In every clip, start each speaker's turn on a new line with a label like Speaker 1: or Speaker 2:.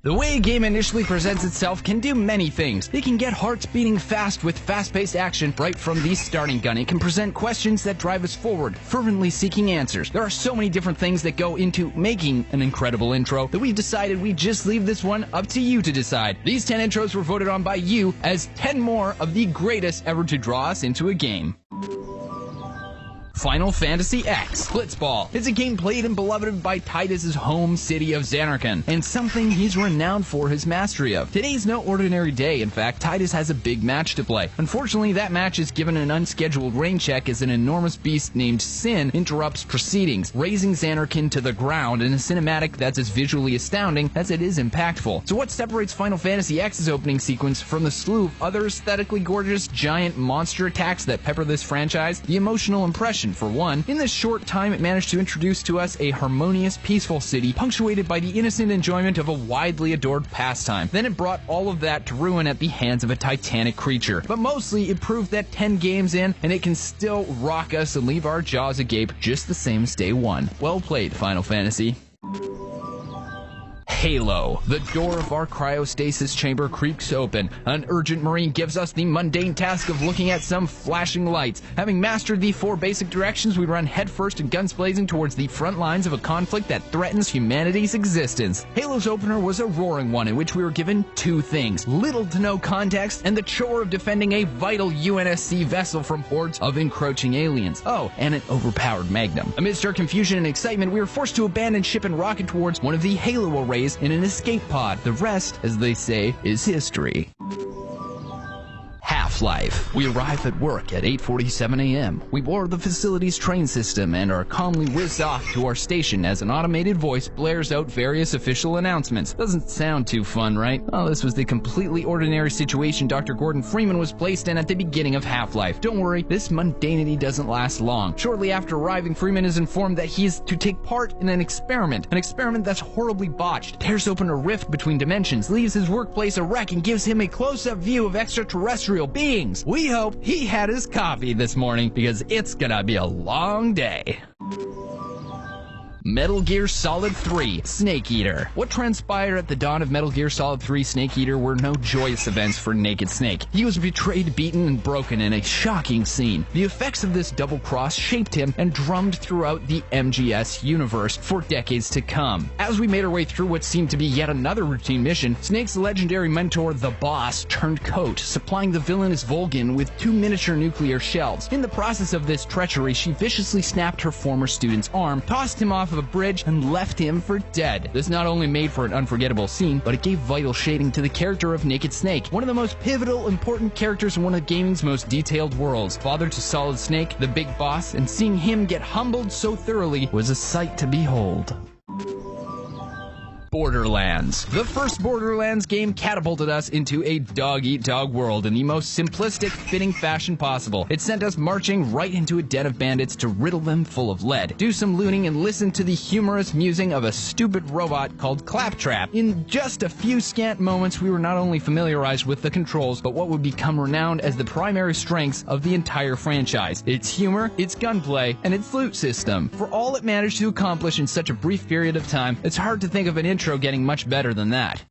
Speaker 1: The way a game initially presents itself can do many things. It can get hearts beating fast with fast-paced action right from the starting gun. It can present questions that drive us forward, fervently seeking answers. There are so many different things that go into making an incredible intro that we've decided we just leave this one up to you to decide. These 10 intros were voted on by you as 10 more of the greatest ever to draw us into a game. Final Fantasy X Blitzball. It's a game played and beloved by Tidus' home city of Zanarkand, and something he's renowned for his mastery of. Today's no ordinary day. In fact, Tidus has a big match to play. Unfortunately, that match is given an unscheduled rain check as an enormous beast named Sin interrupts proceedings, raising Zanarkand to the ground in a cinematic that's as visually astounding as it is impactful. So what separates Final Fantasy X's opening sequence from the slew of other aesthetically gorgeous giant monster attacks that pepper this franchise? The emotional impression. For one, in this short time it managed to introduce to us a harmonious, peaceful city punctuated by the innocent enjoyment of a widely adored pastime. Then it brought all of that to ruin at the hands of a titanic creature. But mostly it proved that 10 games in, and it can still rock us and leave our jaws agape just the same as day one. Well played, Final Fantasy. Halo. The door of our cryostasis chamber creaks open. An urgent marine gives us the mundane task of looking at some flashing lights. Having mastered the 4 basic directions, we run headfirst and guns blazing towards the front lines of a conflict that threatens humanity's existence. Halo's opener was a roaring one in which we were given 2 things: little to no context and the chore of defending a vital UNSC vessel from hordes of encroaching aliens. Oh, and an overpowered magnum. Amidst our confusion and excitement, we were forced to abandon ship and rocket towards one of the Halo arrays in an escape pod. The rest, as they say, is history. Half-Life. We arrive at work at 8:47 a.m. We board the facility's train system and are calmly whizzed off to our station as an automated voice blares out various official announcements. Doesn't sound too fun, right? Well, this was the completely ordinary situation Dr. Gordon Freeman was placed in at the beginning of Half-Life. Don't worry, this mundanity doesn't last long. Shortly after arriving, Freeman is informed that he is to take part in an experiment that's horribly botched, tears open a rift between dimensions, leaves his workplace a wreck, and gives him a close-up view of extraterrestrial beings. We hope he had his coffee this morning because it's gonna be a long day. Metal Gear Solid 3 Snake Eater. What transpired at the dawn of Metal Gear Solid 3 Snake Eater were no joyous events for Naked Snake. He was betrayed, beaten, and broken in a shocking scene. The effects of this double cross shaped him and drummed throughout the MGS universe for decades to come. As we made our way through what seemed to be yet another routine mission, Snake's legendary mentor, the Boss, turned coat, supplying the villainous Volgin with 2 miniature nuclear shells. In the process of this treachery, she viciously snapped her former student's arm, tossed him off of a bridge, and left him for dead. This not only made for an unforgettable scene, but it gave vital shading to the character of Naked Snake, one of the most pivotal, important characters in one of gaming's most detailed worlds. Father to Solid Snake, the big boss, and seeing him get humbled so thoroughly was a sight to behold. Borderlands. The first Borderlands game catapulted us into a dog-eat-dog world in the most simplistic, fitting fashion possible. It sent us marching right into a den of bandits to riddle them full of lead, do some looting, and listen to the humorous musing of a stupid robot called Claptrap. In just a few scant moments, we were not only familiarized with the controls, but what would become renowned as the primary strengths of the entire franchise: its humor, its gunplay, and its loot system. For all it managed to accomplish in such a brief period of time, it's hard to think of an intro getting much better than that.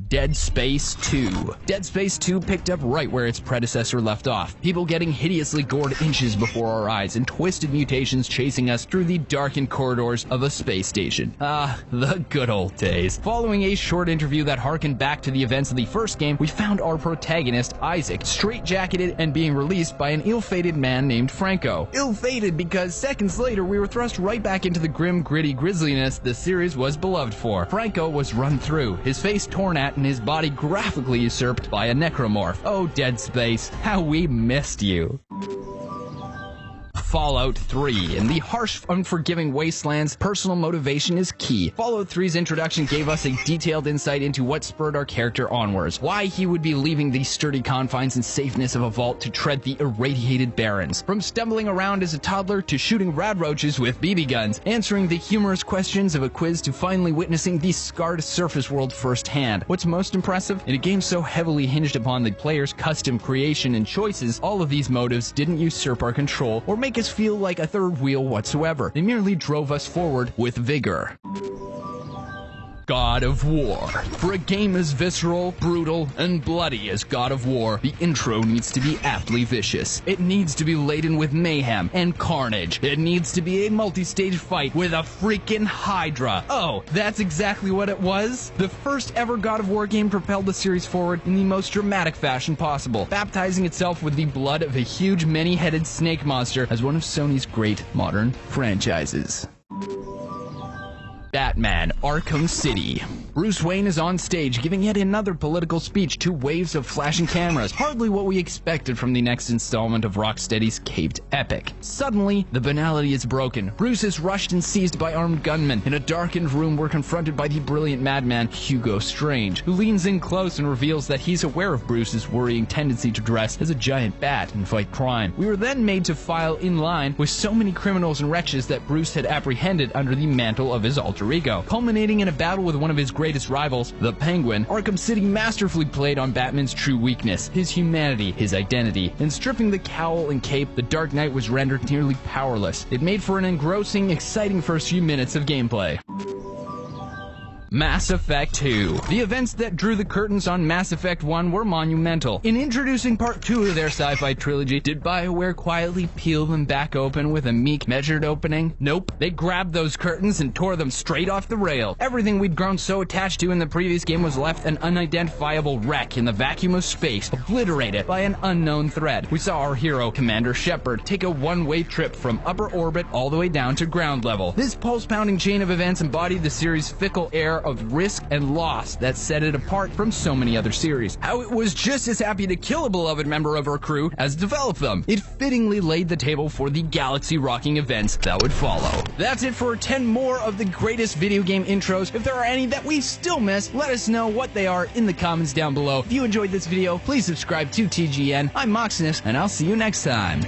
Speaker 1: Dead Space 2. Dead Space 2 picked up right where its predecessor left off. People getting hideously gored inches before our eyes and twisted mutations chasing us through the darkened corridors of a space station. Ah, the good old days. Following a short interview that harkened back to the events of the first game, we found our protagonist, Isaac, straitjacketed and being released by an ill-fated man named Franco. Ill-fated because seconds later we were thrust right back into the grim, gritty grisliness the series was beloved for. Franco was run through, his face torn at and his body graphically usurped by a necromorph. Oh, Dead Space, how we missed you. Fallout 3. In the harsh, unforgiving wastelands, personal motivation is key. Fallout 3's introduction gave us a detailed insight into what spurred our character onwards, why he would be leaving the sturdy confines and safeness of a vault to tread the irradiated barrens. From stumbling around as a toddler to shooting radroaches with BB guns, answering the humorous questions of a quiz to finally witnessing the scarred surface world firsthand. What's most impressive? In a game so heavily hinged upon the player's custom creation and choices, all of these motives didn't usurp our control or make us feel like a third wheel whatsoever. They merely drove us forward with vigor. God of War. For a game as visceral, brutal, and bloody as God of War, the intro needs to be aptly vicious. It needs to be laden with mayhem and carnage. It needs to be a multi-stage fight with a freaking Hydra. Oh, that's exactly what it was? The first ever God of War game propelled the series forward in the most dramatic fashion possible, baptizing itself with the blood of a huge many-headed snake monster as one of Sony's great modern franchises. Batman: Arkham City. Bruce Wayne is on stage giving yet another political speech to waves of flashing cameras, hardly what we expected from the next installment of Rocksteady's caped epic. Suddenly, the banality is broken. Bruce is rushed and seized by armed gunmen. In a darkened room, we're confronted by the brilliant madman Hugo Strange, who leans in close and reveals that he's aware of Bruce's worrying tendency to dress as a giant bat and fight crime. We were then made to file in line with so many criminals and wretches that Bruce had apprehended under the mantle of his alter ego, culminating in a battle with one of his greatest rivals, the Penguin. Arkham City masterfully played on Batman's true weakness, his humanity, his identity. In stripping the cowl and cape, the Dark Knight was rendered nearly powerless. It made for an engrossing, exciting first few minutes of gameplay. Mass Effect 2. The events that drew the curtains on Mass Effect 1 were monumental. In introducing Part 2 of their sci-fi trilogy, did BioWare quietly peel them back open with a meek, measured opening? Nope. They grabbed those curtains and tore them straight off the rail. Everything we'd grown so attached to in the previous game was left an unidentifiable wreck in the vacuum of space, obliterated by an unknown threat. We saw our hero, Commander Shepard, take a one-way trip from upper orbit all the way down to ground level. This pulse-pounding chain of events embodied the series' fickle air of risk and loss that set it apart from so many other series. How it was just as happy to kill a beloved member of our crew as develop them. It fittingly laid the table for the galaxy-rocking events that would follow. That's it for 10 more of the greatest video game intros. If there are any that we still missed, let us know what they are in the comments down below. If you enjoyed this video, please subscribe to TGN. I'm Moxinus, and I'll see you next time.